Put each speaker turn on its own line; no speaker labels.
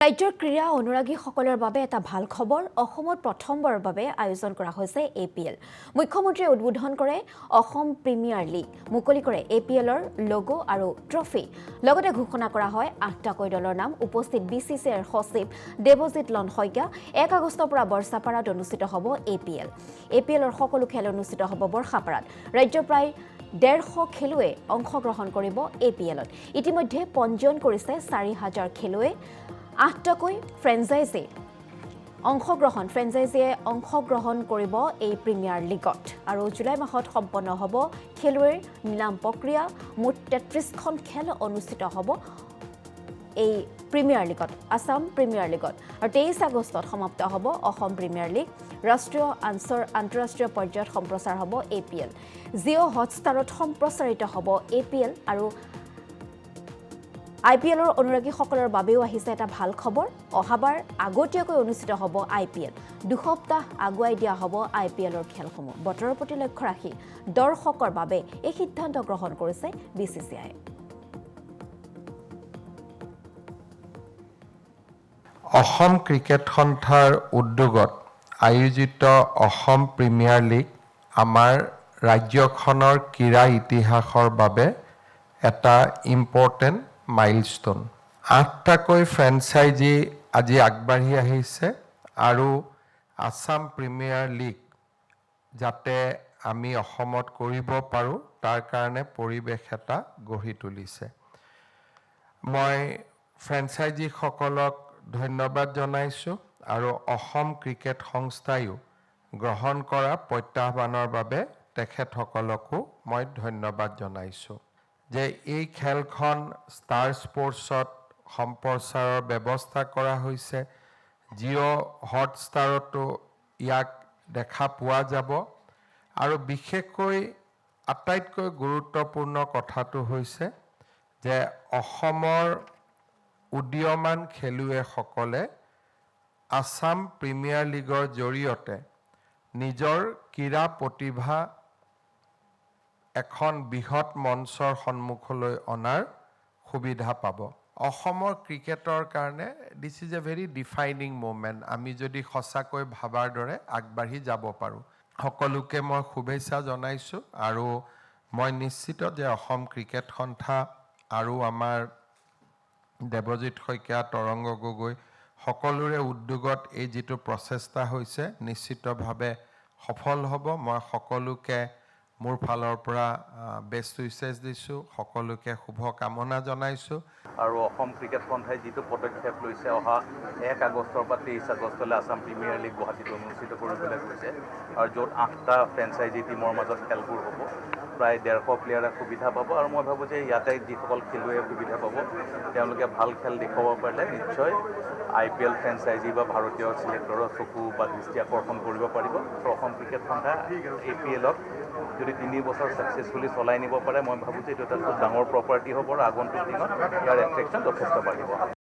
ৰাজ্যৰ ক্ৰীড়া অনুৰাগীসকলৰ বাবে এটা ভাল খবৰ অসমত প্ৰথমবাৰৰ বাবে আয়োজন কৰা হৈছে এপিএল মুখ্যমন্ত্ৰীয়ে উদ্বোধন কৰে অসম প্ৰিমিয়াৰ লীগ মুকলি কৰে এপিএলৰ লোগো আৰু ট্ৰফি লগতে ঘোষণা কৰা হয় ৮টাকৈ দলৰ নাম উপস্থিত বিচিচিআইৰ সচিব দেৱজিৎ লনশইকীয়া ১ আগষ্টৰ পৰা বৰ্ষাপাৰাত অনুষ্ঠিত হ'ব এপিএলৰ সকলো খেল অনুষ্ঠিত হ'ব বৰ্ষাপাৰাত ৰাজ্যৰ প্ৰায় ১৫০ খেলুৱৈ অংশগ্ৰহণ কৰিব এপিএলত ইতিমধ্যে পঞ্জীয়ন কৰিছে ৪০০০ খেলুৱৈ ৮টাকৈ ফ্ৰেঞ্চাইজিয়ে অংশগ্ৰহণ কৰিব এই প্ৰিমিয়াৰ লীগত আৰু জুলাই মাহত সম্পন্ন হ'ব খেলুৱৈৰ নিলাম প্ৰক্ৰিয়া মুঠ ৩৩খন খেল অনুষ্ঠিত হ'ব এই প্ৰিমিয়াৰ লীগত আসাম প্ৰিমিয়াৰ লীগত আৰু ২৩ আগষ্টত সমাপ্ত হ'ব অসম প্ৰিমিয়াৰ লীগ ৰাষ্ট্ৰীয় আন্তঃৰাষ্ট্ৰীয় পৰ্যায়ত সম্প্ৰচাৰ হ'ব এপিএল জিঅ' হটষ্টাৰত সম্প্ৰচাৰিত হ'ব এপিএল আৰু আইপিএলৰ অনুৰাগীসকলৰ বাবেও আহিছে এটা ভাল খবৰ অহাবাৰ আগতীয়াকৈ অনুষ্ঠিত হ'ব আইপিএল দুসপ্তাহ আগুৱাই দিয়া হ'ব আইপিএলৰ খেলসমূহ বতৰৰ প্ৰতি লক্ষ্য ৰাখি দৰ্শকৰ বাবে এই সিদ্ধান্ত গ্ৰহণ কৰিছে বিচিচিআই
অসম ক্ৰিকেট সন্থাৰ উদ্যোগত আয়োজিত অসম প্ৰিমিয়াৰ লীগ আমাৰ ৰাজ্যখনৰ ক্ৰীড়া ইতিহাসৰ বাবে এটা ইম্পৰ্টেণ্ট মাইলষ্টন ৮টাকৈ ফ্ৰেঞ্চাইজি আজি আগবাঢ়ি আহিছে আৰু আসাম প্ৰিমিয়াৰ লীগ যাতে আমি অসমত কৰিব পাৰোঁ তাৰ কাৰণে পৰিৱেশ এটা গঢ়ি তুলিছে মই ফ্ৰেঞ্চাইজিসকলক ধন্যবাদ জনাইছোঁ আৰু অসম ক্ৰিকেট সংস্থায়ো গ্ৰহণ কৰা প্ৰত্যাহ্বানৰ বাবে তেখেতসকলকো মই ধন্যবাদ জনাইছোঁ যে এই খেলখন ষ্টাৰ স্পৰ্টছত সম্প্ৰচাৰৰ ব্যৱস্থা কৰা হৈছে জিঅ' হটষ্টাৰতো ইয়াক দেখা পোৱা যাব আৰু বিশেষকৈ আটাইতকৈ গুৰুত্বপূৰ্ণ কথাটো হৈছে যে অসমৰ উদীয়মান খেলুৱৈসকলে আসাম প্ৰিমিয়াৰ লীগৰ জৰিয়তে নিজৰ ক্ৰীড়া প্ৰতিভা এখন বৃহৎ মঞ্চৰ সন্মুখলৈ অনাৰ সুবিধা পাব অসমৰ ক্ৰিকেটৰ কাৰণে this is a very defining moment আমি যদি সঁচাকৈ ভাবাৰ দৰে আগবাঢ়ি যাব পাৰোঁ সকলোকে মই শুভেচ্ছা জনাইছোঁ আৰু মই নিশ্চিত যে অসম ক্ৰিকেট সন্থা আৰু আমাৰ দেৱজিৎ শইকীয়া তৰংগ গগৈ সকলোৰে উদ্যোগত এই যিটো প্ৰচেষ্টা হৈছে নিশ্চিতভাৱে সফল হ'ব মই সকলোকে মোৰ ফালৰ পৰা বেষ্ট উইচেছ দিছোঁ সকলোকে শুভকামনা জনাইছোঁ
আৰু অসম ক্ৰিকেট সন্থাই যিটো পদক্ষেপ লৈছে অহা ১ আগষ্টৰ পৰা ২৩ আগষ্টলৈ আসাম প্ৰিমিয়াৰ লীগ গুৱাহাটীত অনুষ্ঠিত কৰিবলৈ গৈছে আৰু য'ত ৮টা ফ্ৰেঞ্চাইজি টীমৰ মাজত খেলবোৰ হ'ব প্ৰায় ১৫০ প্লেয়াৰে সুবিধা পাব আৰু মই ভাবোঁ যে ইয়াতে যিসকল খেলুৱৈয়ে সুবিধা পাব তেওঁলোকে ভাল খেল দেখুৱাব পাৰিলে নিশ্চয় আইপিএল ফ্ৰেঞ্চাইজি বা ভাৰতীয় চিলেক্টৰৰ চকু বা দৃষ্টি আকৰ্ষণ কৰিব পাৰিব অসম ক্ৰিকেট সন্থা এপিএলক যদি ৩ বছৰ ছাকচেছফুলি চলাই নিব পাৰে মই ভাবোঁ যে এইটো এটা খুব ডাঙৰ প্ৰপাৰ্টি হ'ব আৰু আগন্তুক দিনত ইয়াৰ এট্ৰেকশ্যন যথেষ্ট বাঢ়িব